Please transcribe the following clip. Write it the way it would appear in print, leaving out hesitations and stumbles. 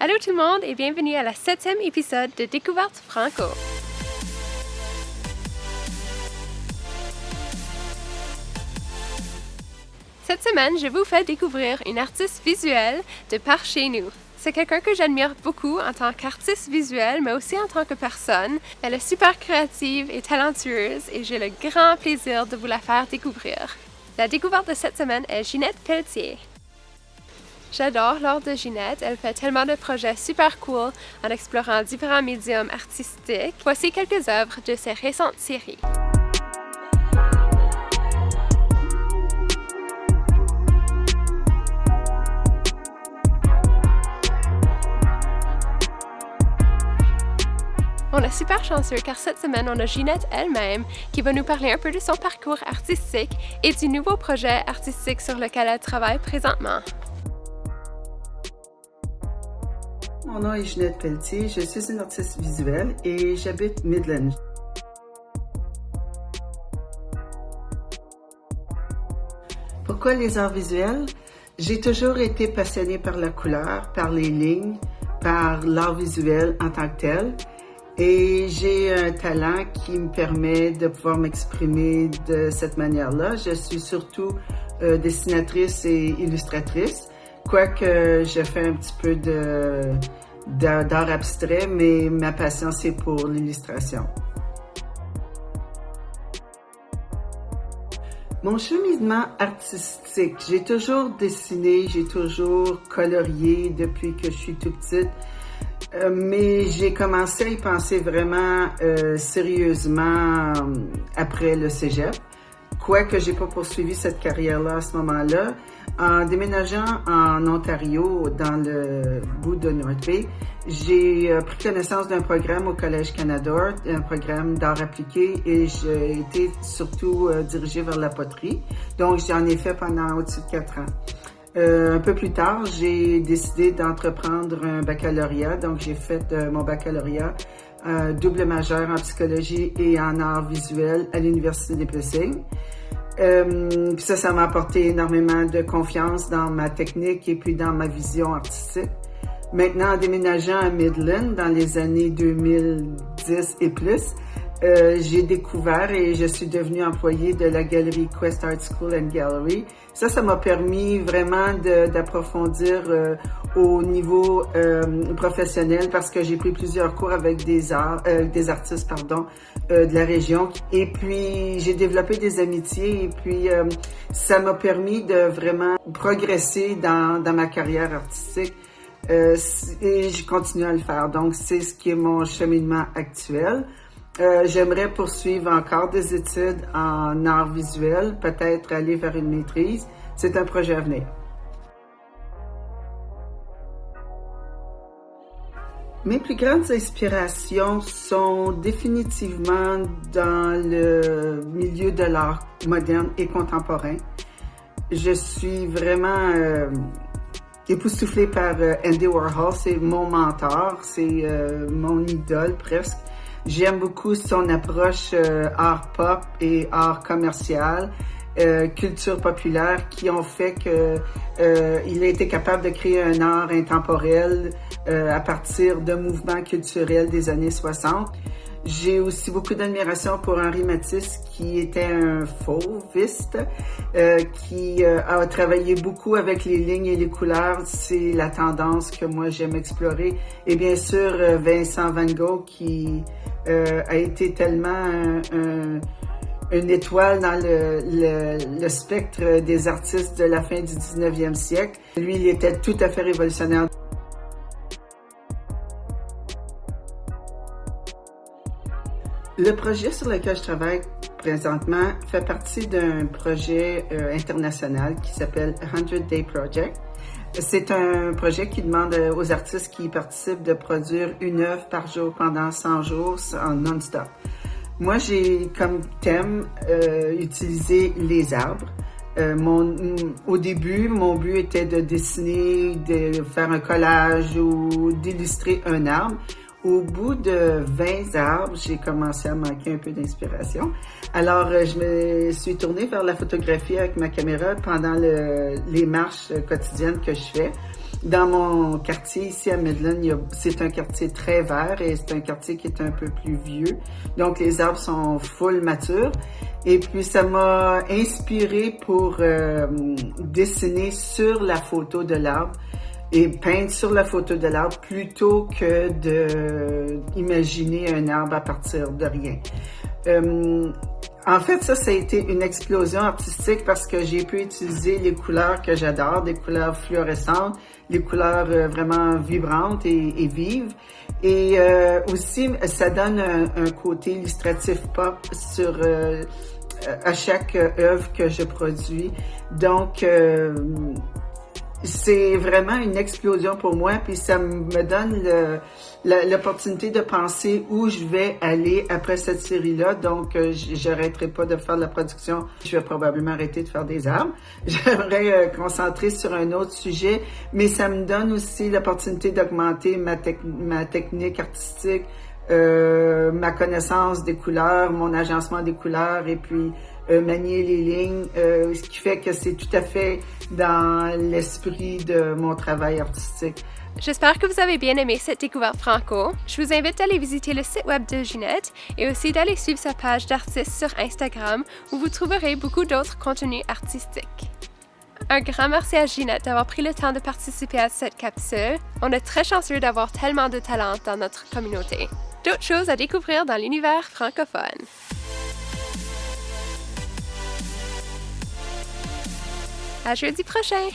Allô tout le monde et bienvenue à la 7e épisode de Découverte Franco. Cette semaine, je vous fais découvrir une artiste visuelle de par chez nous. C'est quelqu'un que j'admire beaucoup en tant qu'artiste visuelle, mais aussi en tant que personne. Elle est super créative et talentueuse et j'ai le grand plaisir de vous la faire découvrir. La découverte de cette semaine est Ginette Pelletier. J'adore l'art de Ginette, elle fait tellement de projets super cool en explorant différents médiums artistiques. Voici quelques œuvres de ses récentes séries. On est super chanceux car cette semaine, on a Ginette elle-même qui va nous parler un peu de son parcours artistique et du nouveau projet artistique sur lequel elle travaille présentement. Mon nom est Ginette Pelletier, je suis une artiste visuelle et j'habite Midland. Pourquoi les arts visuels? J'ai toujours été passionnée par la couleur, par les lignes, par l'art visuel en tant que tel. Et j'ai un talent qui me permet de pouvoir m'exprimer de cette manière-là. Je suis surtout dessinatrice et illustratrice, quoique je fais un petit peu d'art abstrait, mais ma passion, c'est pour l'illustration. Mon cheminement artistique, j'ai toujours dessiné, j'ai toujours colorié depuis que je suis toute petite. Mais j'ai commencé à y penser vraiment sérieusement après le cégep, quoique j'ai pas poursuivi cette carrière-là à ce moment-là. En déménageant en Ontario, dans le bout de North Bay, j'ai pris connaissance d'un programme au Collège Canada, un programme d'art appliqué, et j'ai été surtout dirigée vers la poterie. Donc, j'en ai fait pendant au-dessus de 4 ans. Un peu plus tard, j'ai décidé d'entreprendre un baccalauréat. Donc, j'ai fait mon baccalauréat double majeur en psychologie et en art visuel à l'Université des Plessings. Puis ça m'a apporté énormément de confiance dans ma technique et puis dans ma vision artistique. Maintenant, en déménageant à Midland dans les années 2010 et plus, j'ai découvert et je suis devenue employée de la galerie Quest Art School and Gallery. Ça m'a permis vraiment d'approfondir au niveau professionnel parce que j'ai pris plusieurs cours avec des artistes de la région. Et puis, j'ai développé des amitiés et puis ça m'a permis de vraiment progresser dans ma carrière artistique. Et je continue à le faire. Donc, c'est ce qui est mon cheminement actuel. J'aimerais poursuivre encore des études en art visuel, peut-être aller vers une maîtrise. C'est un projet à venir. Mes plus grandes inspirations sont définitivement dans le milieu de l'art moderne et contemporain. Je suis vraiment époustouflée par Andy Warhol. C'est mon mentor, c'est mon idole presque. J'aime beaucoup son approche art pop et art commercial, culture populaire qui ont fait que il a été capable de créer un art intemporel à partir de mouvements culturels des années 60. J'ai aussi beaucoup d'admiration pour Henri Matisse, qui était un fauviste, qui a travaillé beaucoup avec les lignes et les couleurs. C'est la tendance que moi j'aime explorer. Et bien sûr, Vincent Van Gogh, qui a été tellement une étoile dans le spectre des artistes de la fin du 19e siècle. Lui, il était tout à fait révolutionnaire. Le projet sur lequel je travaille présentement fait partie d'un projet international qui s'appelle 100 Day Project. C'est un projet qui demande aux artistes qui y participent de produire une œuvre par jour pendant 100 jours en non-stop. Moi, j'ai comme thème utilisé les arbres. Au début, mon but était de dessiner, de faire un collage ou d'illustrer un arbre. Au bout de 20 arbres, j'ai commencé à manquer un peu d'inspiration. Alors, je me suis tournée vers la photographie avec ma caméra pendant les marches quotidiennes que je fais. Dans mon quartier ici à Midland, c'est un quartier très vert et c'est un quartier qui est un peu plus vieux. Donc les arbres sont full matures. Et puis ça m'a inspiré pour dessiner sur la photo de l'arbre et peindre sur la photo de l'arbre plutôt que de imaginer un arbre à partir de rien. En fait, ça a été une explosion artistique parce que j'ai pu utiliser les couleurs que j'adore, des couleurs fluorescentes, les couleurs vraiment vibrantes et vives. Et aussi, ça donne un côté illustratif pop sur à chaque œuvre que je produis. Donc, c'est vraiment une explosion pour moi, puis ça me donne l'opportunité de penser où je vais aller après cette série-là. Donc, j'arrêterai pas de faire de la production. Je vais probablement arrêter de faire des arbres. J'aimerais concentrer sur un autre sujet, mais ça me donne aussi l'opportunité d'augmenter ma technique artistique, ma connaissance des couleurs, mon agencement des couleurs et puis manier les lignes, ce qui fait que c'est tout à fait dans l'esprit de mon travail artistique. J'espère que vous avez bien aimé cette découverte franco. Je vous invite à aller visiter le site web de Ginette et aussi d'aller suivre sa page d'artiste sur Instagram où vous trouverez beaucoup d'autres contenus artistiques. Un grand merci à Ginette d'avoir pris le temps de participer à cette capsule. On est très chanceux d'avoir tellement de talent dans notre communauté. D'autres choses à découvrir dans l'univers francophone. À jeudi prochain!